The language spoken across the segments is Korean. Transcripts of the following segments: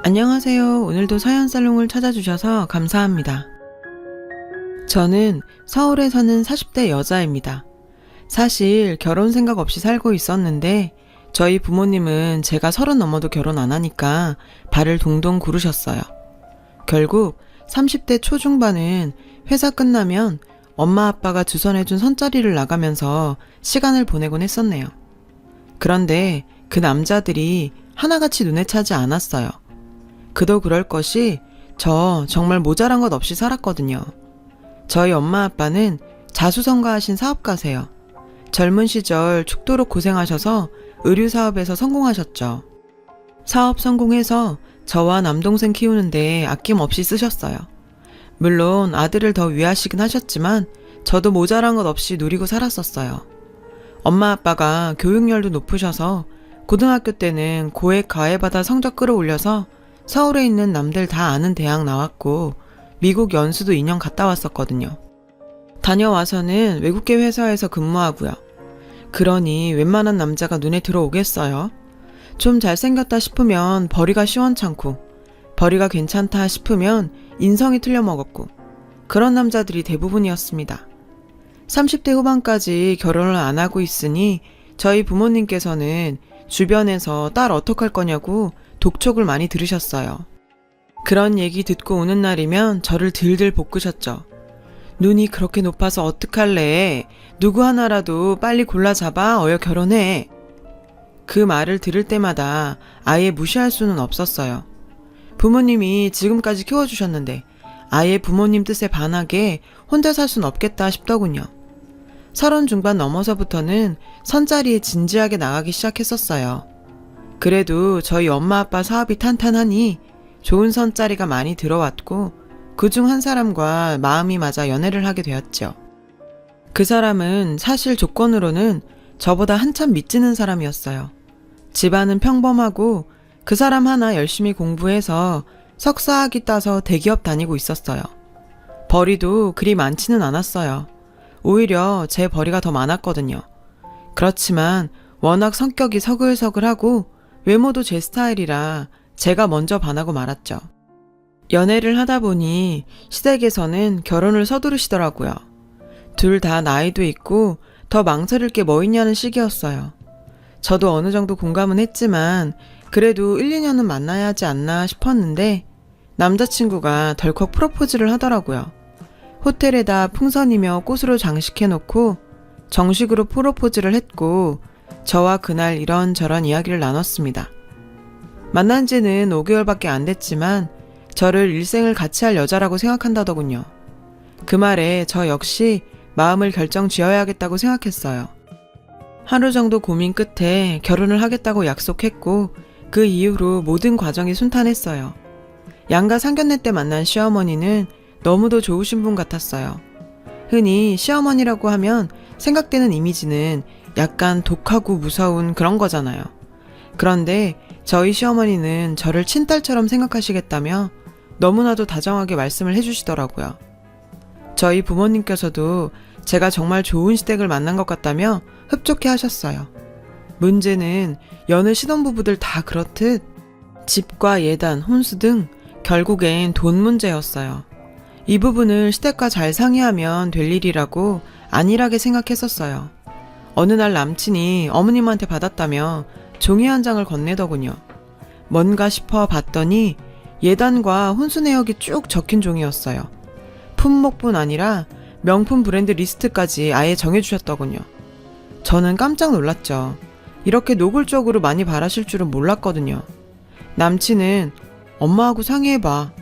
안녕하세요. 오늘도 서연살롱을 찾아주셔서 감사합니다. 저는 서울에 사는 40대 여자입니다. 사실 결혼 생각 없이 살고 있었는데 저희 부모님은 제가 30 넘어도 결혼 안 하니까 발을 동동 구르셨어요. 결국 30대 초중반은 회사 끝나면 엄마 아빠가 주선해준 선자리를 나가면서 시간을 보내곤 했었네요. 그런데 그 남자들이 하나같이 눈에 차지 않았어요. 그도 그럴 것이 저 정말 모자란 것 없이 살았거든요. 저희 엄마 아빠는 자수성가하신 사업가세요. 젊은 시절 죽도록 고생하셔서 의류 사업에서 성공하셨죠. 사업 성공해서 저와 남동생 키우는데 아낌없이 쓰셨어요. 물론 아들을 더 위하시긴 하셨지만 저도 모자란 것 없이 누리고 살았었어요. 엄마 아빠가 교육열도 높으셔서 고등학교 때는 고액 과외받아 성적 끌어올려서 서울에 있는 남들 다 아는 대학 나왔고 미국 연수도 2년 갔다 왔었거든요. 다녀와서는 외국계 회사에서 근무하고요. 그러니 웬만한 남자가 눈에 들어오겠어요? 좀 잘생겼다 싶으면 벌이가 시원찮고 벌이가 괜찮다 싶으면 인성이 틀려먹었고 그런 남자들이 대부분이었습니다. 30대 후반까지 결혼을 안 하고 있으니 저희 부모님께서는 주변에서 딸 어떡할 거냐고 독촉을 많이 들으셨어요. 그런 얘기 듣고 오는 날이면 저를 들들 볶으셨죠. 눈이 그렇게 높아서 어떡할래? 누구 하나라도 빨리 골라 잡아 어여 결혼해. 그 말을 들을 때마다 아예 무시할 수는 없었어요. 부모님이 지금까지 키워주셨는데 아예 부모님 뜻에 반하게 혼자 살 순 없겠다 싶더군요. 30 중반 넘어서부터는 선자리에 진지하게 나가기 시작했었어요. 그래도 저희 엄마 아빠 사업이 탄탄하니 좋은 선자리가 많이 들어왔고 그중 한 사람과 마음이 맞아 연애를 하게 되었죠. 그 사람은 사실 조건으로는 저보다 한참 밑지는 사람이었어요. 집안은 평범하고 그 사람 하나 열심히 공부해서 석사학위 따서 대기업 다니고 있었어요. 벌이도 그리 많지는 않았어요. 오히려 제 벌이가 더 많았거든요. 그렇지만 워낙 성격이 서글서글하고 외모도 제 스타일이라 제가 먼저 반하고 말았죠. 연애를 하다 보니 시댁에서는 결혼을 서두르시더라고요. 둘 다 나이도 있고 더 망설일 게 뭐 있냐는 시기였어요. 저도 어느 정도 공감은 했지만 그래도 1, 2년은 만나야 하지 않나 싶었는데 남자친구가 덜컥 프로포즈를 하더라고요. 호텔에다 풍선이며 꽃으로 장식해놓고 정식으로 프로포즈를 했고 저와 그날 이런저런 이야기를 나눴습니다. 만난 지는 5개월밖에 안 됐지만 저를 일생을 같이 할 여자라고 생각한다더군요. 그 말에 저 역시 마음을 결정 지어야겠다고 생각했어요. 하루 정도 고민 끝에 결혼을 하겠다고 약속했고 그 이후로 모든 과정이 순탄했어요. 양가 상견례 때 만난 시어머니는 너무도 좋으신 분 같았어요. 흔히 시어머니라고 하면 생각되는 이미지는 약간 독하고 무서운 그런 거잖아요. 그런데 저희 시어머니는 저를 친딸처럼 생각하시겠다며 너무나도 다정하게 말씀을 해주시더라고요. 저희 부모님께서도 제가 정말 좋은 시댁을 만난 것 같다며 흡족해 하셨어요. 문제는 여느 신혼부부들 다 그렇듯 집과 예단, 혼수 등 결국엔 돈 문제였어요. 이 부분을 시댁과 잘 상의하면 될 일이라고 안일하게 생각했었어요. 어느 날 남친이 어머님한테 받았다며 종이 한 장을 건네더군요. 뭔가 싶어 봤더니 예단과 혼수 내역이 쭉 적힌 종이었어요. 품목뿐 아니라 명품 브랜드 리스트까지 아예 정해주셨더군요. 저는 깜짝 놀랐죠. 이렇게 노골적으로 많이 바라실 줄은 몰랐거든요. 남친은 엄마하고 상의해봐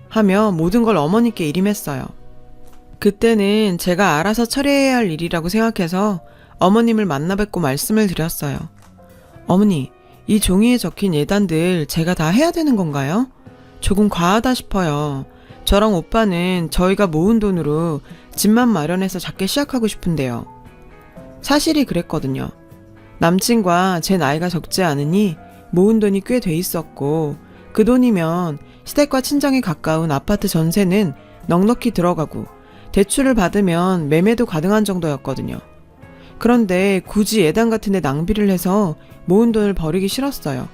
하며 모든 걸 어머니께 일임했어요. 그때는 제가 알아서 처리해야 할 일이라고 생각해서 어머님을 만나 뵙고 말씀을 드렸어요. 어머니, 이 종이에 적힌 예단들 제가 다 해야 되는 건가요? 조금 과하다 싶어요. 저랑 오빠는 저희가 모은 돈으로 집만 마련해서 작게 시작하고 싶은데요. 사실이 그랬거든요. 남친과 제 나이가 적지 않으니 모은 돈이 꽤 돼 있었고 그 돈이면 시댁과 친정이 가까운 아파트 전세는 넉넉히 들어가고 대출을 받으면 매매도 가능한 정도였거든요. 그런데 굳이 예단 같은 데 낭비를 해서 모은 돈을 버리기 싫었어요.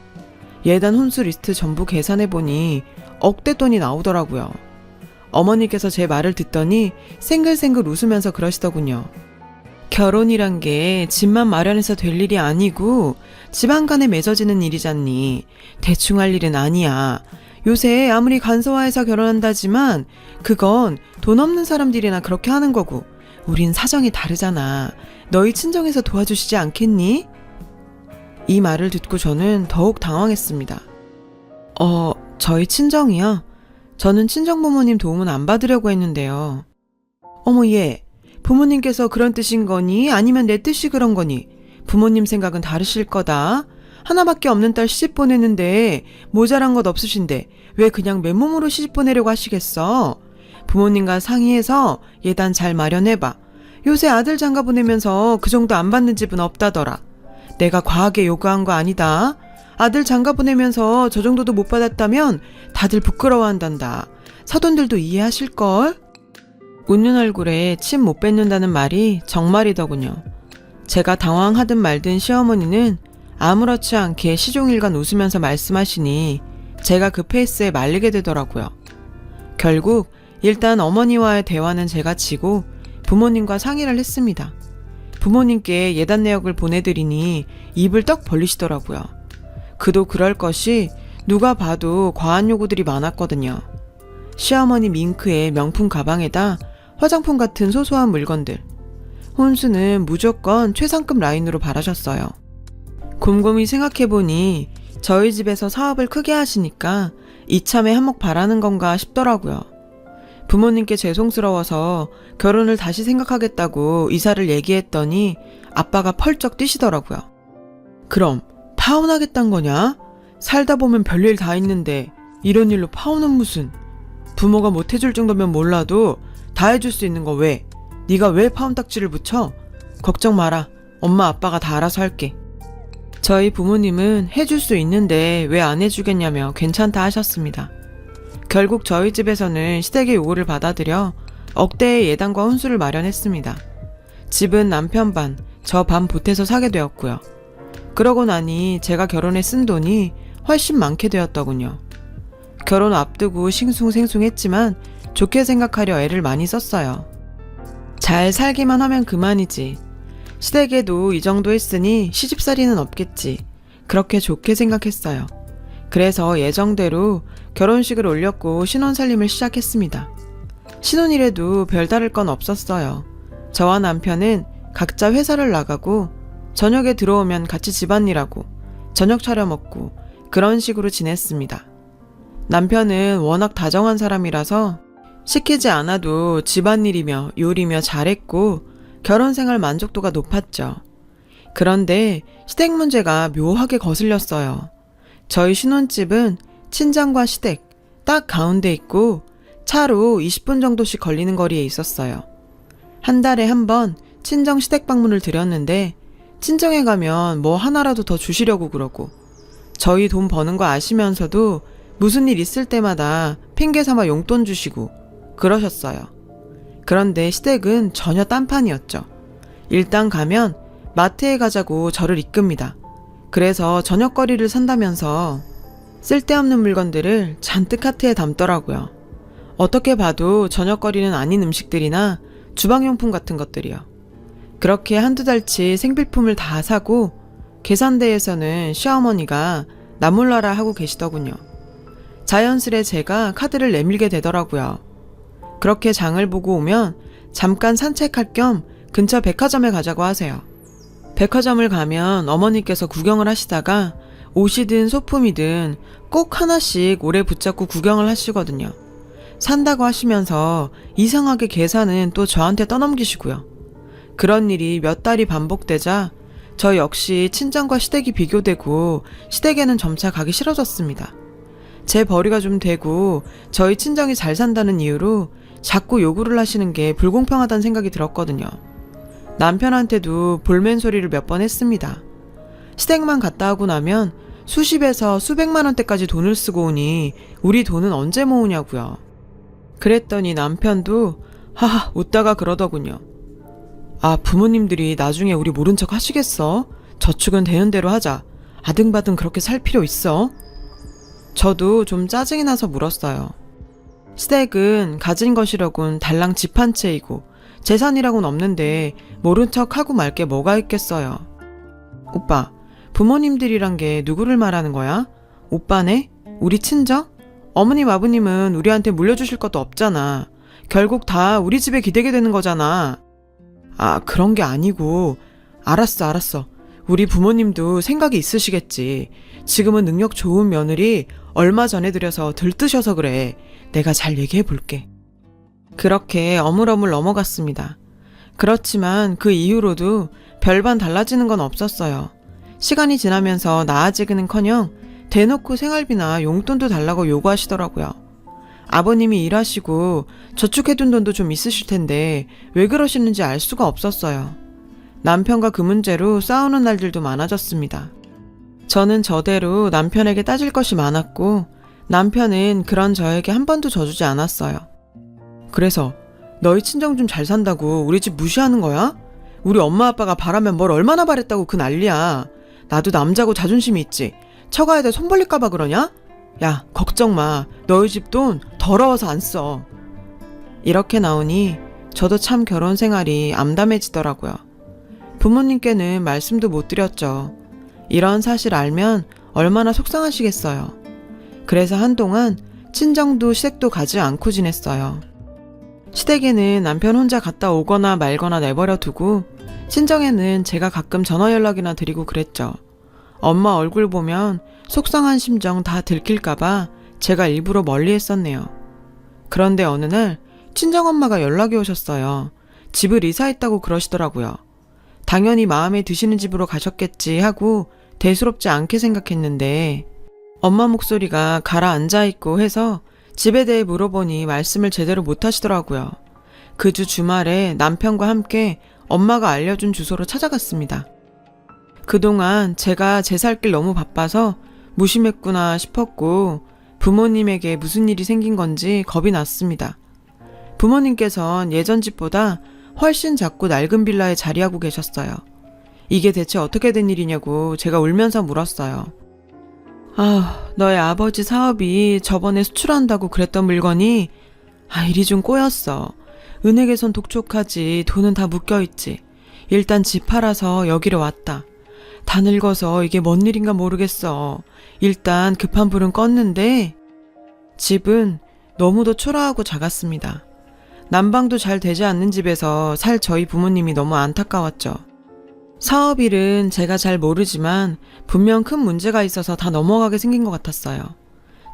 예단 혼수 리스트 전부 계산해보니 억대 돈이 나오더라고요. 어머니께서 제 말을 듣더니 생글생글 웃으면서 그러시더군요. 결혼이란 게 집만 마련해서 될 일이 아니고 집안 간에 맺어지는 일이잖니. 대충 할 일은 아니야. 요새 아무리 간소화해서 결혼한다지만 그건 돈 없는 사람들이나 그렇게 하는 거고 우린 사정이 다르잖아. 너희 친정에서 도와주시지 않겠니? 이 말을 듣고 저는 더욱 당황했습니다. 저희 친정이요? 저는 친정부모님 도움은 안 받으려고 했는데요. 어머 얘, 부모님께서 그런 뜻인 거니? 아니면 내 뜻이 그런 거니? 부모님 생각은 다르실 거다. 하나밖에 없는 딸 시집 보내는데 모자란 것 없으신데 왜 그냥 맨몸으로 시집 보내려고 하시겠어? 부모님과 상의해서 예단 잘 마련해봐. 요새 아들 장가 보내면서 그 정도 안 받는 집은 없다더라. 내가 과하게 요구한 거 아니다. 아들 장가 보내면서 저 정도도 못 받았다면 다들 부끄러워한단다. 사돈들도 이해하실걸? 웃는 얼굴에 침 못 뱉는다는 말이 정말이더군요. 제가 당황하든 말든 시어머니는 아무렇지 않게 시종일관 웃으면서 말씀하시니 제가 그 페이스에 말리게 되더라고요. 결국 일단 어머니와의 대화는 제가 치고 부모님과 상의를 했습니다. 부모님께 예단 내역을 보내드리니 입을 떡 벌리시더라고요. 그도 그럴 것이 누가 봐도 과한 요구들이 많았거든요. 시어머니 밍크의 명품 가방에다 화장품 같은 소소한 물건들. 혼수는 무조건 최상급 라인으로 바라셨어요. 곰곰이 생각해보니 저희 집에서 사업을 크게 하시니까 이참에 한몫 바라는 건가 싶더라고요. 부모님께 죄송스러워서 결혼을 다시 생각하겠다고 이사를 얘기했더니 아빠가 펄쩍 뛰시더라고요. 그럼 파혼하겠단 거냐? 살다 보면 별일 다 있는데 이런 일로 파혼은 무슨. 부모가 못 해줄 정도면 몰라도 다 해줄 수 있는 거 왜? 네가 왜 파혼 딱지를 붙여? 걱정 마라. 엄마 아빠가 다 알아서 할게. 저희 부모님은 해줄 수 있는데 왜 안 해주겠냐며 괜찮다 하셨습니다. 결국 저희 집에서는 시댁의 요구를 받아들여 억대의 예단과 혼수를 마련했습니다. 집은 남편 반, 저 반 보태서 사게 되었고요. 그러고 나니 제가 결혼에 쓴 돈이 훨씬 많게 되었더군요. 결혼 앞두고 싱숭생숭했지만 좋게 생각하려 애를 많이 썼어요. 잘 살기만 하면 그만이지. 시댁에도 이 정도 했으니 시집살이는 없겠지. 그렇게 좋게 생각했어요. 그래서 예정대로 결혼식을 올렸고 신혼살림을 시작했습니다. 신혼이래도 별다를 건 없었어요. 저와 남편은 각자 회사를 나가고 저녁에 들어오면 같이 집안일하고 저녁 차려 먹고 그런 식으로 지냈습니다. 남편은 워낙 다정한 사람이라서 시키지 않아도 집안일이며 요리며 잘했고 결혼생활 만족도가 높았죠. 그런데 시댁 문제가 묘하게 거슬렸어요. 저희 신혼집은 친정과 시댁 딱 가운데 있고 차로 20분 정도씩 걸리는 거리에 있었어요. 한 달에 한 번 친정 시댁 방문을 드렸는데 친정에 가면 뭐 하나라도 더 주시려고 그러고 저희 돈 버는 거 아시면서도 무슨 일 있을 때마다 핑계 삼아 용돈 주시고 그러셨어요. 그런데 시댁은 전혀 딴판이었죠. 일단 가면 마트에 가자고 저를 이끕니다. 그래서 저녁거리를 산다면서 쓸데없는 물건들을 잔뜩 카트에 담더라고요. 어떻게 봐도 저녁거리는 아닌 음식들이나 주방용품 같은 것들이요. 그렇게 한두 달치 생필품을 다 사고 계산대에서는 시어머니가 나 몰라라 하고 계시더군요. 자연스레 제가 카드를 내밀게 되더라고요. 그렇게 장을 보고 오면 잠깐 산책할 겸 근처 백화점에 가자고 하세요. 백화점을 가면 어머니께서 구경을 하시다가 옷이든 소품이든 꼭 하나씩 오래 붙잡고 구경을 하시거든요. 산다고 하시면서 이상하게 계산은 또 저한테 떠넘기시고요. 그런 일이 몇 달이 반복되자 저 역시 친정과 시댁이 비교되고 시댁에는 점차 가기 싫어졌습니다. 제 벌이가 좀 되고 저희 친정이 잘 산다는 이유로 자꾸 요구를 하시는 게 불공평하다는 생각이 들었거든요. 남편한테도 볼멘 소리를 몇 번 했습니다. 시댁만 갔다 하고 나면 수십에서 수백만 원대까지 돈을 쓰고 오니 우리 돈은 언제 모으냐고요. 그랬더니 남편도 하하 웃다가 그러더군요. 아, 부모님들이 나중에 우리 모른 척 하시겠어? 저축은 되는 대로 하자. 아등바등 그렇게 살 필요 있어? 저도 좀 짜증이 나서 물었어요. 시댁은 가진 것이라곤 달랑 집 한 채이고 재산이라곤 없는데 모른 척 하고 말 게 뭐가 있겠어요. 오빠, 부모님들이란 게 누구를 말하는 거야? 오빠네? 우리 친정? 어머님 아버님은 우리한테 물려주실 것도 없잖아. 결국 다 우리 집에 기대게 되는 거잖아. 아, 그런 게 아니고. 알았어. 우리 부모님도 생각이 있으시겠지. 지금은 능력 좋은 며느리 얼마 전에 들여서 들뜨셔서 그래. 내가 잘 얘기해 볼게. 그렇게 어물어물 넘어갔습니다. 그렇지만 그 이후로도 별반 달라지는 건 없었어요. 시간이 지나면서 나아지기는커녕 대놓고 생활비나 용돈도 달라고 요구하시더라고요. 아버님이 일하시고 저축해둔 돈도 좀 있으실 텐데 왜 그러시는지 알 수가 없었어요. 남편과 그 문제로 싸우는 날들도 많아졌습니다. 저는 저대로 남편에게 따질 것이 많았고 남편은 그런 저에게 한 번도 져주지 않았어요. 그래서 너희 친정 좀 잘 산다고 우리 집 무시하는 거야? 우리 엄마 아빠가 바라면 뭘 얼마나 바랬다고 그 난리야. 나도 남자고 자존심이 있지. 처가에 대해 손 벌릴까봐 그러냐? 야, 걱정 마. 너희 집 돈 더러워서 안 써. 이렇게 나오니 저도 참 결혼 생활이 암담해지더라고요. 부모님께는 말씀도 못 드렸죠. 이런 사실 알면 얼마나 속상하시겠어요. 그래서 한동안 친정도 시댁도 가지 않고 지냈어요. 시댁에는 남편 혼자 갔다 오거나 말거나 내버려 두고 친정에는 제가 가끔 전화 연락이나 드리고 그랬죠. 엄마 얼굴 보면 속상한 심정 다 들킬까봐 제가 일부러 멀리 했었네요. 그런데 어느 날 친정엄마가 연락이 오셨어요. 집을 이사했다고 그러시더라고요. 당연히 마음에 드시는 집으로 가셨겠지 하고 대수롭지 않게 생각했는데 엄마 목소리가 가라앉아있고 해서 집에 대해 물어보니 말씀을 제대로 못하시더라고요. 그 주 주말에 남편과 함께 엄마가 알려준 주소로 찾아갔습니다. 그동안 제가 제 살 길 너무 바빠서 무심했구나 싶었고 부모님에게 무슨 일이 생긴 건지 겁이 났습니다. 부모님께선 예전 집보다 훨씬 작고 낡은 빌라에 자리하고 계셨어요. 이게 대체 어떻게 된 일이냐고 제가 울면서 물었어요. 너의 아버지 사업이 저번에 수출한다고 그랬던 물건이 일이 좀 꼬였어. 은행에선 독촉하지 돈은 다 묶여있지. 일단 집 팔아서 여기로 왔다. 다 늙어서 이게 뭔 일인가 모르겠어. 일단 급한 불은 껐는데 집은 너무도 초라하고 작았습니다. 난방도 잘 되지 않는 집에서 살 저희 부모님이 너무 안타까웠죠. 사업 일은 제가 잘 모르지만 분명 큰 문제가 있어서 다 넘어가게 생긴 것 같았어요.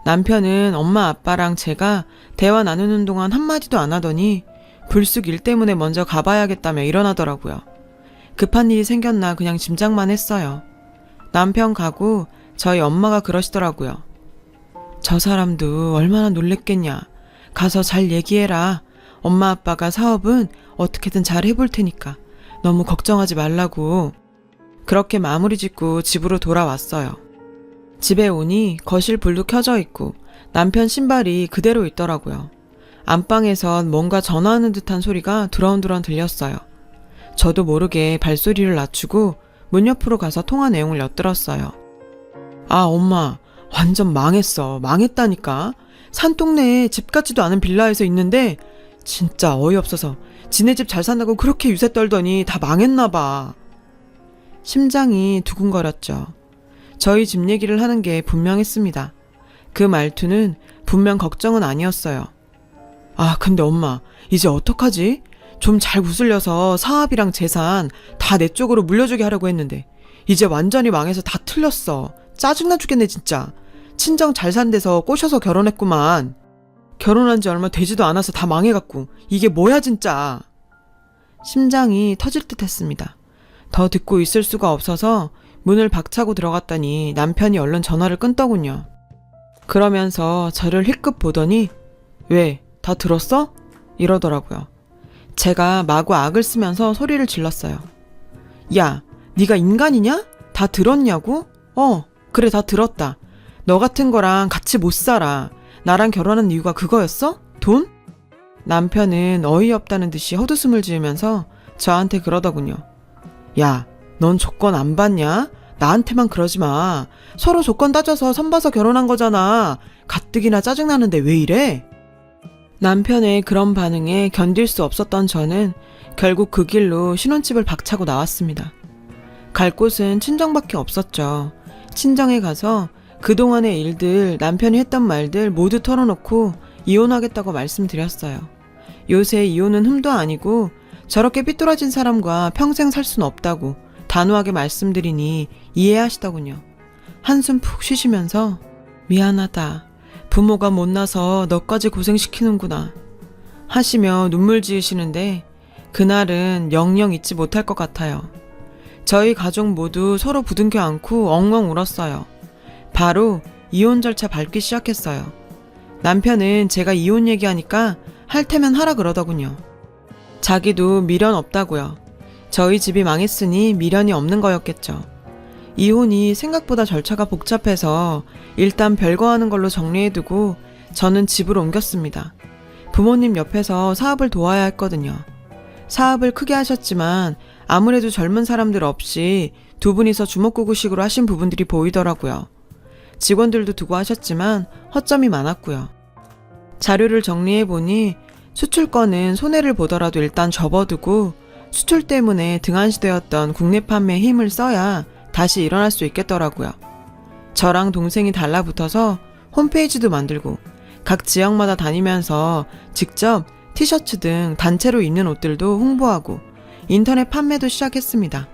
남편은 엄마 아빠랑 제가 대화 나누는 동안 한마디도 안 하더니 불쑥 일 때문에 먼저 가봐야겠다며 일어나더라고요. 급한 일이 생겼나 그냥 짐작만 했어요. 남편 가고 저희 엄마가 그러시더라고요. 저 사람도 얼마나 놀랬겠냐. 가서 잘 얘기해라. 엄마 아빠가 사업은 어떻게든 잘 해볼 테니까. 너무 걱정하지 말라고. 그렇게 마무리 짓고 집으로 돌아왔어요. 집에 오니 거실 불도 켜져 있고 남편 신발이 그대로 있더라고요. 안방에선 뭔가 전화하는 듯한 소리가 두런두런 들렸어요. 저도 모르게 발소리를 낮추고 문 옆으로 가서 통화 내용을 엿들었어요. 엄마, 완전 망했어. 망했다니까. 산동네에 집 같지도 않은 빌라에서 있는데 진짜 어이없어서 지네 집 잘 산다고 그렇게 유세 떨더니 다 망했나 봐. 심장이 두근거렸죠. 저희 집 얘기를 하는 게 분명했습니다. 그 말투는 분명 걱정은 아니었어요. 근데 엄마, 이제 어떡하지? 좀 잘 구슬려서 사업이랑 재산 다 내 쪽으로 물려주게 하려고 했는데 이제 완전히 망해서 다 틀렸어. 짜증나 죽겠네 진짜. 친정 잘 산 데서 꼬셔서 결혼했구만. 결혼한 지 얼마 되지도 않아서 다 망해갖고 이게 뭐야 진짜. 심장이 터질 듯 했습니다. 더 듣고 있을 수가 없어서 문을 박차고 들어갔더니 남편이 얼른 전화를 끊더군요. 그러면서 저를 힐끗 보더니 왜? 다 들었어? 이러더라고요. 제가 마구 악을 쓰면서 소리를 질렀어요. 야, 네가 인간이냐? 다 들었냐고? 그래 다 들었다. 너 같은 거랑 같이 못 살아. 나랑 결혼한 이유가 그거였어? 돈? 남편은 어이없다는 듯이 헛웃음을 지으면서 저한테 그러더군요. 야, 넌 조건 안 받냐? 나한테만 그러지 마. 서로 조건 따져서 선봐서 결혼한 거잖아. 가뜩이나 짜증나는데 왜 이래? 남편의 그런 반응에 견딜 수 없었던 저는 결국 그 길로 신혼집을 박차고 나왔습니다. 갈 곳은 친정밖에 없었죠. 친정에 가서 그동안의 일들, 남편이 했던 말들 모두 털어놓고 이혼하겠다고 말씀드렸어요. 요새 이혼은 흠도 아니고 저렇게 삐뚤어진 사람과 평생 살 순 없다고 단호하게 말씀드리니 이해하시더군요. 한숨 푹 쉬시면서 미안하다. 부모가 못나서 너까지 고생시키는구나 하시며 눈물 지으시는데 그날은 영영 잊지 못할 것 같아요. 저희 가족 모두 서로 부둥켜 안고 엉엉 울었어요. 바로 이혼 절차 밟기 시작했어요. 남편은 제가 이혼 얘기하니까 할 테면 하라 그러더군요. 자기도 미련 없다고요. 저희 집이 망했으니 미련이 없는 거였겠죠. 이혼이 생각보다 절차가 복잡해서 일단 별거 하는 걸로 정리해두고 저는 집으로 옮겼습니다. 부모님 옆에서 사업을 도와야 했거든요. 사업을 크게 하셨지만 아무래도 젊은 사람들 없이 두 분이서 주먹구구식으로 하신 부분들이 보이더라고요. 직원들도 두고 하셨지만 허점이 많았고요. 자료를 정리해보니 수출권은 손해를 보더라도 일단 접어두고 수출 때문에 등한시되었던 국내 판매에 힘을 써야 다시 일어날 수 있겠더라고요. 저랑 동생이 달라붙어서 홈페이지도 만들고 각 지역마다 다니면서 직접 티셔츠 등 단체로 입는 옷들도 홍보하고 인터넷 판매도 시작했습니다.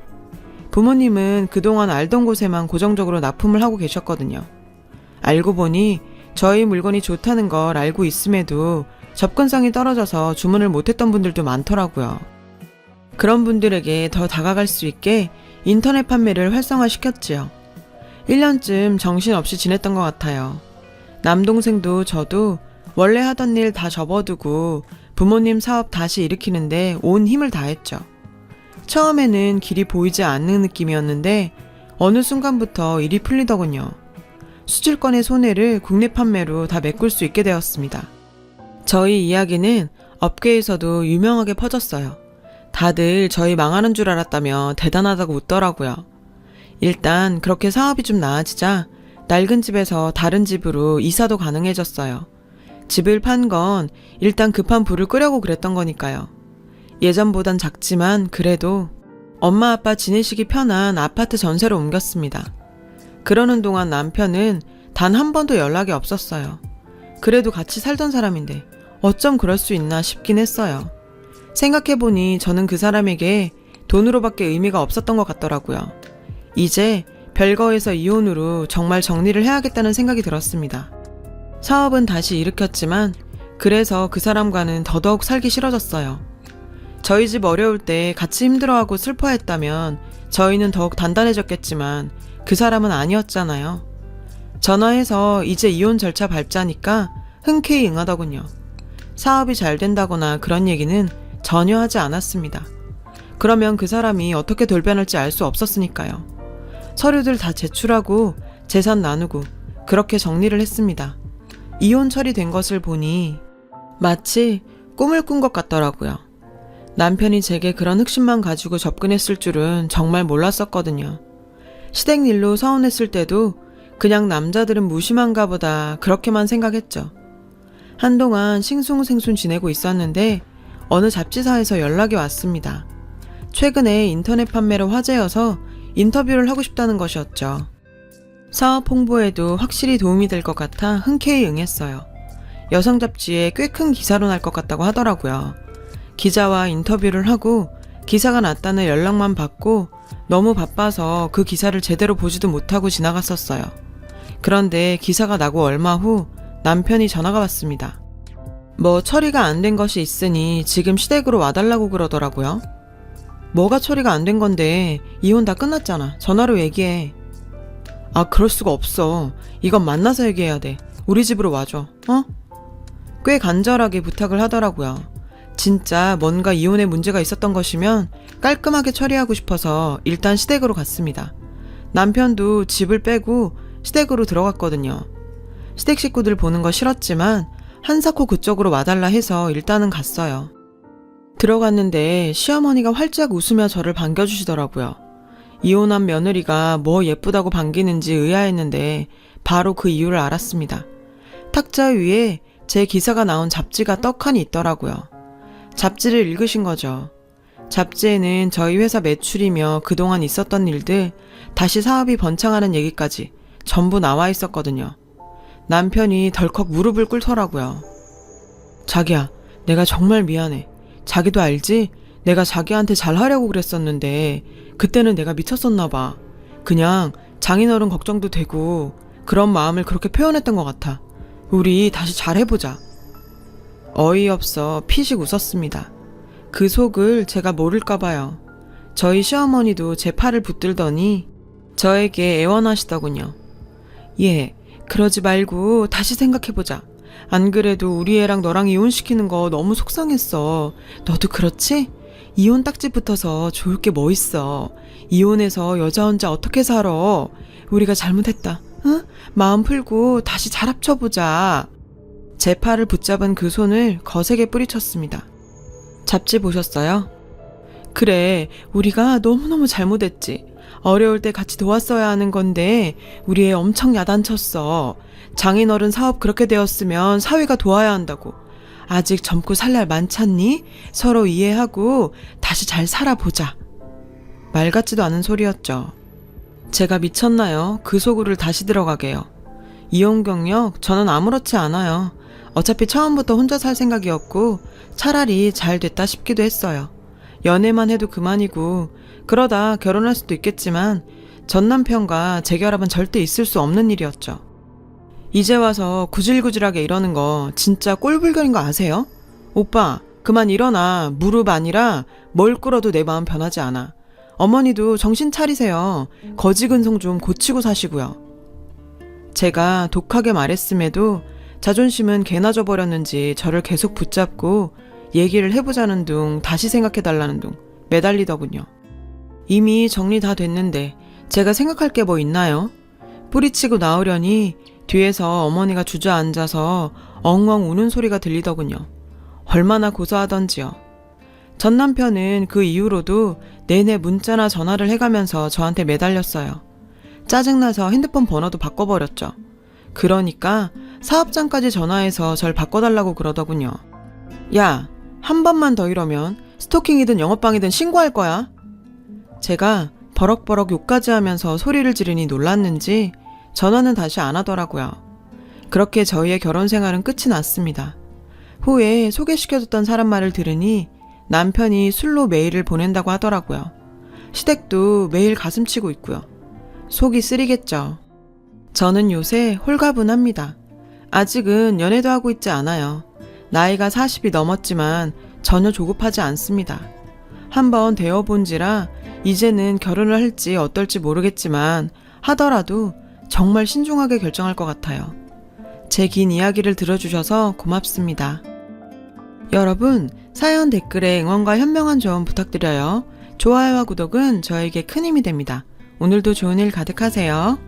부모님은 그동안 알던 곳에만 고정적으로 납품을 하고 계셨거든요. 알고 보니 저희 물건이 좋다는 걸 알고 있음에도 접근성이 떨어져서 주문을 못했던 분들도 많더라고요. 그런 분들에게 더 다가갈 수 있게 인터넷 판매를 활성화시켰지요. 1년쯤 정신없이 지냈던 것 같아요. 남동생도 저도 원래 하던 일 다 접어두고 부모님 사업 다시 일으키는데 온 힘을 다했죠. 처음에는 길이 보이지 않는 느낌이었는데 어느 순간부터 일이 풀리더군요. 수출권의 손해를 국내 판매로 다 메꿀 수 있게 되었습니다. 저희 이야기는 업계에서도 유명하게 퍼졌어요. 다들 저희 망하는 줄 알았다며 대단하다고 웃더라고요. 일단 그렇게 사업이 좀 나아지자 낡은 집에서 다른 집으로 이사도 가능해졌어요. 집을 판 건 일단 급한 불을 끄려고 그랬던 거니까요. 예전보단 작지만 그래도 엄마 아빠 지내시기 편한 아파트 전세로 옮겼습니다. 그러는 동안 남편은 단 한 번도 연락이 없었어요. 그래도 같이 살던 사람인데 어쩜 그럴 수 있나 싶긴 했어요. 생각해보니 저는 그 사람에게 돈으로밖에 의미가 없었던 것 같더라고요. 이제 별거에서 이혼으로 정말 정리를 해야겠다는 생각이 들었습니다. 사업은 다시 일으켰지만 그래서 그 사람과는 더더욱 살기 싫어졌어요. 저희 집 어려울 때 같이 힘들어하고 슬퍼했다면 저희는 더욱 단단해졌겠지만 그 사람은 아니었잖아요. 전화해서 이제 이혼 절차 밟자니까 흔쾌히 응하더군요. 사업이 잘 된다거나 그런 얘기는 전혀 하지 않았습니다. 그러면 그 사람이 어떻게 돌변할지 알 수 없었으니까요. 서류들 다 제출하고 재산 나누고 그렇게 정리를 했습니다. 이혼 처리된 것을 보니 마치 꿈을 꾼 것 같더라고요. 남편이 제게 그런 흑심만 가지고 접근했을 줄은 정말 몰랐었거든요. 시댁 일로 서운했을 때도 그냥 남자들은 무심한가 보다 그렇게만 생각했죠. 한동안 싱숭생숭 지내고 있었는데 어느 잡지사에서 연락이 왔습니다. 최근에 인터넷 판매로 화제여서 인터뷰를 하고 싶다는 것이었죠. 사업 홍보에도 확실히 도움이 될 것 같아 흔쾌히 응했어요. 여성 잡지에 꽤 큰 기사로 날 것 같다고 하더라고요. 기자와 인터뷰를 하고 기사가 났다는 연락만 받고 너무 바빠서 그 기사를 제대로 보지도 못하고 지나갔었어요. 그런데 기사가 나고 얼마 후 남편이 전화가 왔습니다. 뭐 처리가 안 된 것이 있으니 지금 시댁으로 와달라고 그러더라고요. 뭐가 처리가 안 된 건데 이혼 다 끝났잖아. 전화로 얘기해. 아, 그럴 수가 없어. 이건 만나서 얘기해야 돼. 우리 집으로 와줘. 어? 꽤 간절하게 부탁을 하더라고요. 진짜 뭔가 이혼에 문제가 있었던 것이면 깔끔하게 처리하고 싶어서 일단 시댁으로 갔습니다. 남편도 집을 빼고 시댁으로 들어갔거든요. 시댁 식구들 보는 거 싫었지만 한사코 그쪽으로 와달라 해서 일단은 갔어요. 들어갔는데 시어머니가 활짝 웃으며 저를 반겨주시더라고요. 이혼한 며느리가 뭐 예쁘다고 반기는지 의아했는데 바로 그 이유를 알았습니다. 탁자 위에 제 기사가 나온 잡지가 떡하니 있더라고요. 잡지를 읽으신 거죠. 잡지에는 저희 회사 매출이며 그동안 있었던 일들, 다시 사업이 번창하는 얘기까지 전부 나와 있었거든요. 남편이 덜컥 무릎을 꿇더라고요. 자기야, 내가 정말 미안해. 자기도 알지? 내가 자기한테 잘하려고 그랬었는데 그때는 내가 미쳤었나 봐. 그냥 장인어른 걱정도 되고 그런 마음을 그렇게 표현했던 것 같아. 우리 다시 잘해보자. 어이없어 피식 웃었습니다. 그 속을 제가 모를까 봐요. 저희 시어머니도 제 팔을 붙들더니 저에게 애원하시더군요. 예, 그러지 말고 다시 생각해보자. 안 그래도 우리 애랑 너랑 이혼시키는 거 너무 속상했어. 너도 그렇지? 이혼 딱지 붙어서 좋을 게 뭐 있어. 이혼해서 여자 혼자 어떻게 살아. 우리가 잘못했다. 응? 마음 풀고 다시 잘 합쳐보자. 제 팔을 붙잡은 그 손을 거세게 뿌리쳤습니다. 잡지 보셨어요? 그래, 우리가 너무너무 잘못했지. 어려울 때 같이 도왔어야 하는 건데 우리 애 엄청 야단쳤어. 장인어른 사업 그렇게 되었으면 사위가 도와야 한다고. 아직 젊고 살 날 많잖니? 서로 이해하고 다시 잘 살아보자. 말 같지도 않은 소리였죠. 제가 미쳤나요? 그 속으로 다시 들어가게요. 이혼 경력 저는 아무렇지 않아요. 어차피 처음부터 혼자 살 생각이었고 차라리 잘 됐다 싶기도 했어요. 연애만 해도 그만이고 그러다 결혼할 수도 있겠지만 전 남편과 재결합은 절대 있을 수 없는 일이었죠. 이제 와서 구질구질하게 이러는 거 진짜 꼴불견인 거 아세요? 오빠, 그만 일어나. 무릎 아니라 뭘 꿇어도 내 마음 변하지 않아. 어머니도 정신 차리세요. 거지근성 좀 고치고 사시고요. 제가 독하게 말했음에도 자존심은 개나 져버렸는지 저를 계속 붙잡고 얘기를 해보자는 둥 다시 생각해달라는 둥 매달리더군요. 이미 정리 다 됐는데 제가 생각할 게 뭐 있나요? 뿌리치고 나오려니 뒤에서 어머니가 주저앉아서 엉엉 우는 소리가 들리더군요. 얼마나 고소하던지요. 전 남편은 그 이후로도 내내 문자나 전화를 해가면서 저한테 매달렸어요. 짜증나서 핸드폰 번호도 바꿔버렸죠. 그러니까 사업장까지 전화해서 절 바꿔달라고 그러더군요. 야, 한 번만 더 이러면 스토킹이든 영업방이든 신고할 거야. 제가 버럭버럭 욕까지 하면서 소리를 지르니 놀랐는지 전화는 다시 안 하더라고요. 그렇게 저희의 결혼 생활은 끝이 났습니다. 후에 소개시켜줬던 사람 말을 들으니 남편이 술로 메일을 보낸다고 하더라고요. 시댁도 매일 가슴치고 있고요. 속이 쓰리겠죠. 저는 요새 홀가분합니다. 아직은 연애도 하고 있지 않아요. 나이가 40이 넘었지만 전혀 조급하지 않습니다. 한번 되어본지라 이제는 결혼을 할지 어떨지 모르겠지만 하더라도 정말 신중하게 결정할 것 같아요. 제 긴 이야기를 들어주셔서 고맙습니다. 여러분, 사연 댓글에 응원과 현명한 조언 부탁드려요. 좋아요와 구독은 저에게 큰 힘이 됩니다. 오늘도 좋은 일 가득하세요.